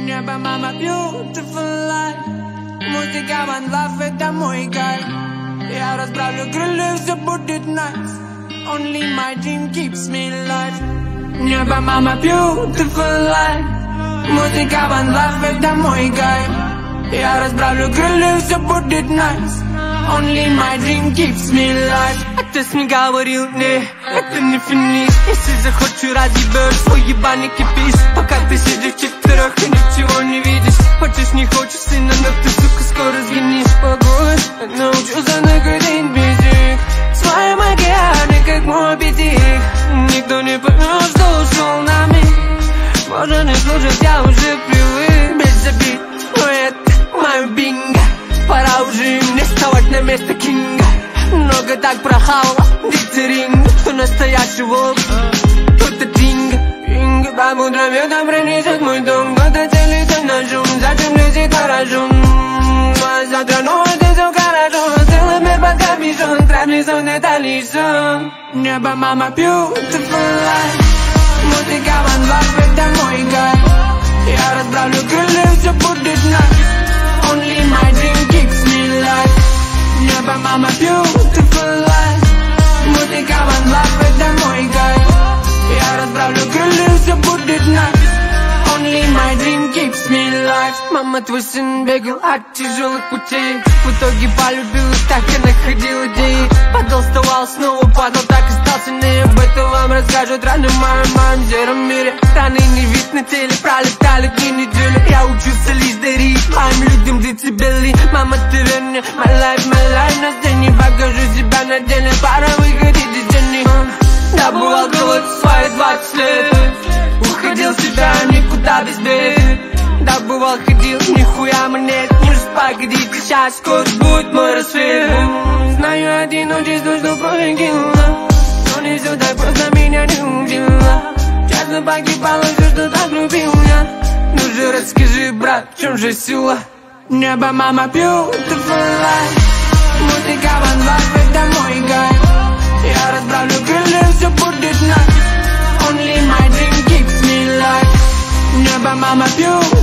Небо, мама, beautiful life. Музыка One Love, это мой кайф. Я расправлю крылья, все будет nice. Only my dream keeps me alive. Небо, мама, beautiful life. Музыка One Love, это мой кайф. Я расправлю крылья, все будет nice. Only my dream keeps me alive. Отец мне говорил, не, это не финиш. Если захочу, разъебешь свой ебаный кипиш. Пока ты сидишь вчетверых и ничего не видишь. Хочешь, не хочешь, сына, но ты, сука, скоро сгинешь. Погодь, научился находить без них. Своим океане, как Моби Дик. Никто не понял, что ушел на миг. Можно не слушать, я уже привык. Без обид, но это мое бинго. Пора уже мне вставать на место кинга. Много так прохавала, дицеринг. Кто настоящий волк, кто-то тинга. Инга, по утрам ветром пронесет мой дом. Кто-то целится на шум, зачем лезет хорошо. А завтра новый день, все хорошо. Целый мир под капюшон, страшный сон, это лишь сон. Небо, мама, beautiful life. Музыка One Love, это мой кайф. Я расправлю крылья, все будет nice. Only my dream keeps me alive. Небо, мама, beautiful life. Музыка One Love, это мой кайф. Я расправлю крылья, все будет nice. Only my dream keeps me alive. Мама, твой сын бегал от тяжелых путей. В итоге полюбил их, так и находил идеи. Потолстовал, снова падал, так и стал сильнее. Об этом вам расскажут рано в моем сером мире. Раны не вид на теле, пролетали дни, недели. Я учился лишь дарить моим людям децибели. Мама, ты верни, my life, на сцене. Покажу себя на деле, пора выходить из тени. Добывал голод в свои 20 лет. Уходил в себя, никуда без бед. Добывал, ходил, нихуя монет. Не погодите, сейчас скоро будет мой рассвет. Знаю один, но чувствую, что пролетела. Но не все так просто, меня не убила. Честно погибало все, что так любил я. Ну же расскажи, брат, в чем же сила? Небо, мама, beautiful life. Музыка One Love, это мой кайф. Я расправлю крылья, все будет nice. Only my dream keeps me alive. Небо, мама, beautiful.